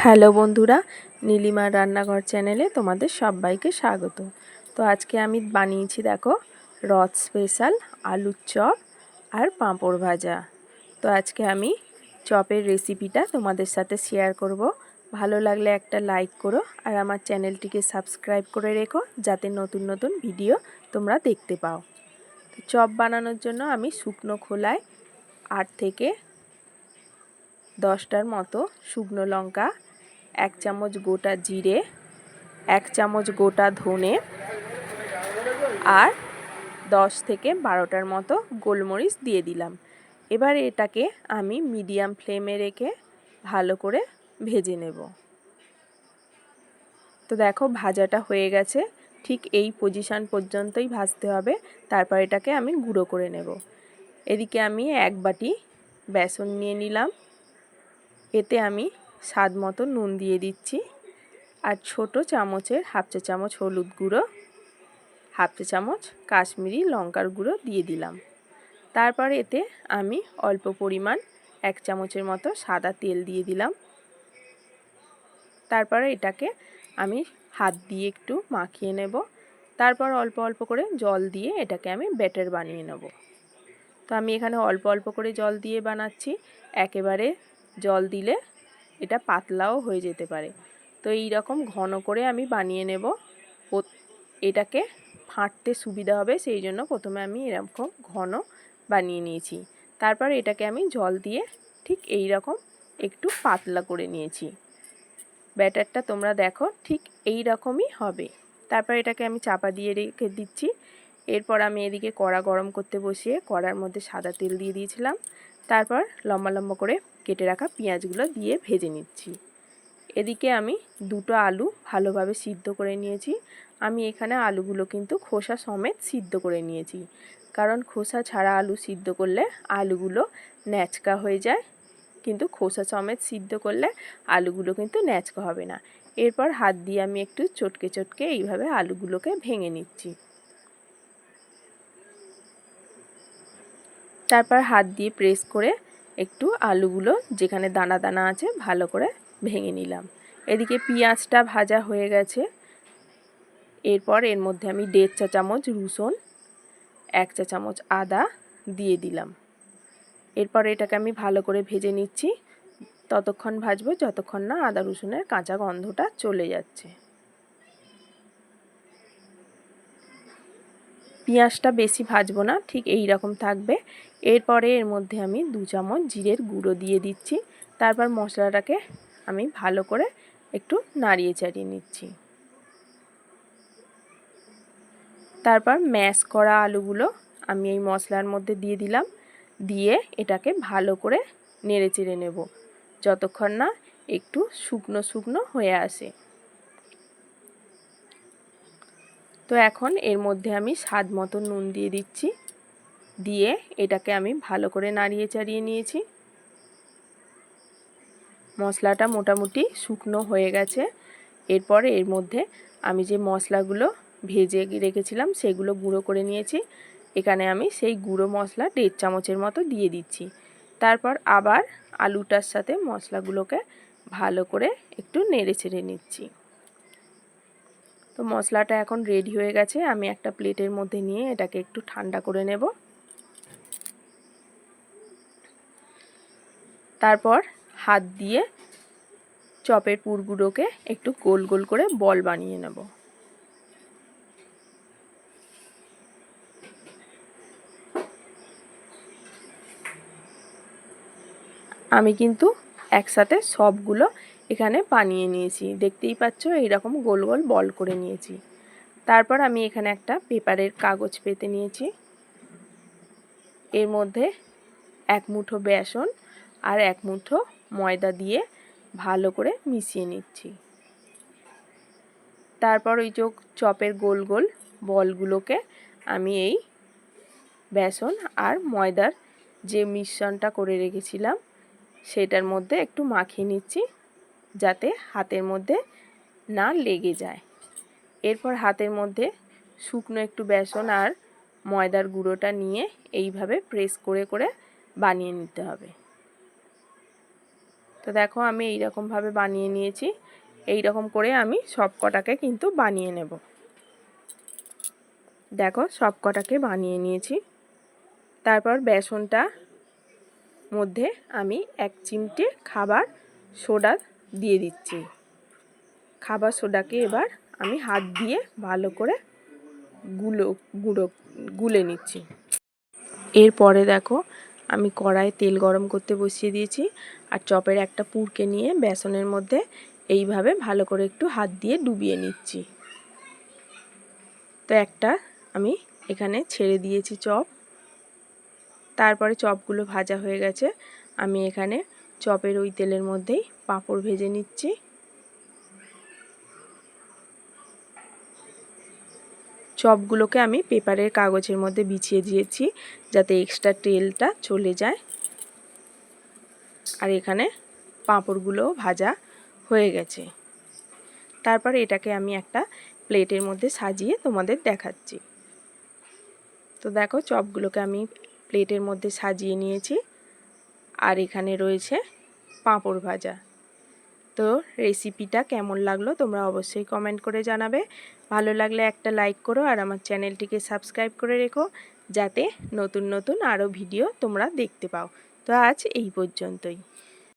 Hello বন্ধুরা, নীলিমার রান্নাঘর চ্যানেলে তোমাদের সবাইকে স্বাগত। তো আজকে আমি বানিয়েছি দেখো রথ স্পেশাল আলুর চপ আর পাঁপড় ভাজা। তো আজকে আমি চপের রেসিপিটা তোমাদের সাথে শেয়ার করব। ভালো লাগলে একটা লাইক করো আর আমার চ্যানেলটিকে সাবস্ক্রাইব করে রেখো, যাতে নতুন নতুন ভিডিও তোমরা দেখতে পাও। তো চপ বানানোর জন্য আমি শুকনো খোলায় 8 থেকে 10টার মতো শুকনো লঙ্কা, 1 চামচ গোটা জিরে, 1 চামচ গোটা ধনে আর 10 থেকে 12টার মতো গোলমরিচ দিয়ে দিলাম। এবার এটাকে আমি মিডিয়াম ফ্লেমে রেখে ভালো করে ভেজে নেব। তো দেখো ভাজাটা হয়ে গেছে, ঠিক এই পজিশন পর্যন্তই ভাজতে হবে। তারপর এটাকে আমি গুঁড়ো করে নেব। এদিকে আমি 1 বাটি বেসন নিয়ে নিলাম। এতে আমি স্বাদ মতো নুন দিয়ে দিচ্ছি আর ছোট চামচের হাফ চা চামচ হলুদ গুঁড়ো, হাফ চা চামচ কাশ্মীরি লঙ্কার গুঁড়ো দিয়ে দিলাম। তারপর এতে আমি অল্প পরিমাণ 1 চামচের মতো সাদা তেল দিয়ে দিলাম। তারপরে এটাকে আমি হাত দিয়ে একটু মাখিয়ে নেব। তারপর অল্প অল্প করে জল দিয়ে এটাকে আমি ব্যাটার বানিয়ে নেব। তো আমি এখানে অল্প অল্প করে জল দিয়ে বানাচ্ছি, একেবারে জল দিলে এটা পাতলাও হয়ে যেতে পারে। তো এই রকম ঘন করে আমি বানিয়ে নেব। এটাকে ফাটতে সুবিধা হবে, সেই জন্য প্রথমে আমি এরকম ঘন বানিয়ে নিয়েছি। তারপর এটাকে আমি জল দিয়ে ঠিক এই রকম একটু পাতলা করে নিয়েছি। ব্যাটারটা তোমরা দেখো ঠিক এই রকমই হবে। তারপর এটাকে আমি চাপা দিয়ে রেখে দিচ্ছি। এরপর আমি এদিকে কড়া গরম করতে বসিয়ে কড়ার মধ্যে সাদা তেল দিয়ে দিয়েছিলাম। তারপর লম্বা লম্বা করে কেটে রাখা পেঁয়াজগুলো দিয়ে ভেজে নিচ্ছি। এদিকে আমি 2টো আলু ভালোভাবে সিদ্ধ করে নিয়েছি। আমি এখানে আলুগুলো কিন্তু খোসা সমেত সিদ্ধ করে নিয়েছি, কারণ খোসা ছাড়া আলু সিদ্ধ করলে আলুগুলো ন্যাচকা হয়ে যায়, কিন্তু খোসা সমেত সিদ্ধ করলে আলুগুলো কিন্তু ন্যাচকা হবে না। এরপর হাত দিয়ে আমি একটু চটকে চটকে এইভাবে আলুগুলোকে ভেঙে নিচ্ছি। তারপর হাত দিয়ে প্রেস করে একটু আলুগুলো যেখানে দানা দানা আছে ভালো করে ভেঙে নিলাম। এদিকে পেঁয়াজটা ভাজা হয়ে গেছে। এরপর এর মধ্যে আমি 1.5 চা চামচ রসুন, 1 চা চামচ আদা দিয়ে দিলাম। এরপর এটাকে আমি ভালো করে ভেজে নিচ্ছি। ততক্ষণ ভাজবো যতক্ষণ না আদা রসুনের কাঁচা গন্ধটা চলে যাচ্ছে। পেঁয়াজটা বেশি ভাজবো না, ঠিক এই রকম থাকবে। এরপরে এর মধ্যে আমি 2 চামচ জিরের গুঁড়ো দিয়ে দিচ্ছি। তারপর মশলাটাকে আমি ভালো করে একটু নাড়িয়ে চাড়িয়ে নিচ্ছি। তারপর ম্যাশ করা আলুগুলো আমি এই মশলার মধ্যে দিয়ে দিলাম। দিয়ে এটাকে ভালো করে নেড়ে চেড়ে নেব যতক্ষণ না একটু শুকনো শুকনো হয়ে আসে। তো এখন এর মধ্যে আমি স্বাদ মতো নুন দিয়ে দিচ্ছি। দিয়ে এটাকে আমি ভালো করে নাড়িয়ে চাড়িয়ে নিয়েছি। মশলাটা মোটামুটি শুকনো হয়ে গেছে। এরপর এর মধ্যে আমি যে মশলাগুলো ভেজে রেখেছিলাম সেগুলো গুঁড়ো করে নিয়েছি। এখানে আমি সেই গুঁড়ো মশলা 1.5 চামচের মতো দিয়ে দিচ্ছি। তারপর আবার আলুটার সাথে মশলাগুলোকে ভালো করে একটু নেড়ে চেড়ে নিচ্ছি। তো মশলাটা এখন রেডি হয়ে গেছে। আমি একটা প্লেটের মধ্যে নিয়ে এটাকে একটু ঠান্ডা করে নেব। তারপর হাত দিয়ে চপের পুরগুলোকে একটু গোল গোল করে বল বানিয়ে নেব। আমি কিন্তু একসাথে সবগুলো এখানে বানিয়ে নিয়েছি, দেখতেই পাচ্ছ এইরকম গোল গোল বল করে নিয়েছি। তারপর আমি এখানে একটা পেপারের কাগজ পেতে নিয়েছি। এর মধ্যে 1 মুঠো বেসন আর 1 মুঠো ময়দা দিয়ে ভালো করে মিশিয়ে নিচ্ছি। তারপর ওই যে চপের গোল গোল বলগুলোকে আমি এই বেসন আর ময়দার যে মিশ্রণটা করে রেখেছিলাম সেটার মধ্যে একটু মাখিয়ে নিচ্ছি, যাতে হাতের মধ্যে না লেগে যায়। এরপর হাতের মধ্যে শুকনো একটু বেসন আর ময়দার গুঁড়োটা নিয়ে এইভাবে প্রেস করে করে বানিয়ে নিতে হবে। তো দেখো আমি এইরকমভাবে বানিয়ে নিয়েছি। এই রকম করে আমি সব কটাকে কিন্তু বানিয়ে নেব। দেখো সব কটাকে বানিয়ে নিয়েছি। তারপর বেসনটা মধ্যে আমি 1 চিমটে খাবার সোডা দিয়ে দিচ্ছি। খাবার সোডাকে এবার আমি হাত দিয়ে ভালো করে গুলে নিচ্ছি। এরপরে দেখো আমি কড়াইয়ে তেল গরম করতে বসিয়ে দিয়েছি আর চপের একটা পুরকে নিয়ে বেসনের মধ্যে এইভাবে ভালো করে একটু হাত দিয়ে ডুবিয়ে নিচ্ছি। তো একটা আমি এখানে ছেড়ে দিয়েছি চপ। তারপরে চপগুলো ভাজা হয়ে গেছে, আমি এখানে চপের ওই তেলের মধ্যেই পাঁপড় ভেজে নিচ্ছি। চপগুলোকে আমি পেপারের কাগজের মধ্যে বিছিয়ে দিয়েছি যাতে এক্সট্রা তেলটা চলে যায়। আর এখানে পাঁপড়গুলোও ভাজা হয়ে গেছে। তারপর এটাকে আমি একটা প্লেটের মধ্যে সাজিয়ে তোমাদের দেখাচ্ছি। তো দেখো চপগুলোকে আমি প্লেটের মধ্যে সাজিয়ে নিয়েছি আর এখানে রয়েছে পাঁপড় ভাজা। তো রেসিপিটা কেমন লাগলো তোমরা অবশ্যই কমেন্ট করে জানাবে। ভালো লাগলে একটা লাইক করো আর আমার চ্যানেলটিকে সাবস্ক্রাইব করে রেখো যাতে নতুন নতুন আরও ভিডিও তোমরা দেখতে পাও। তো আজ এই পর্যন্তই।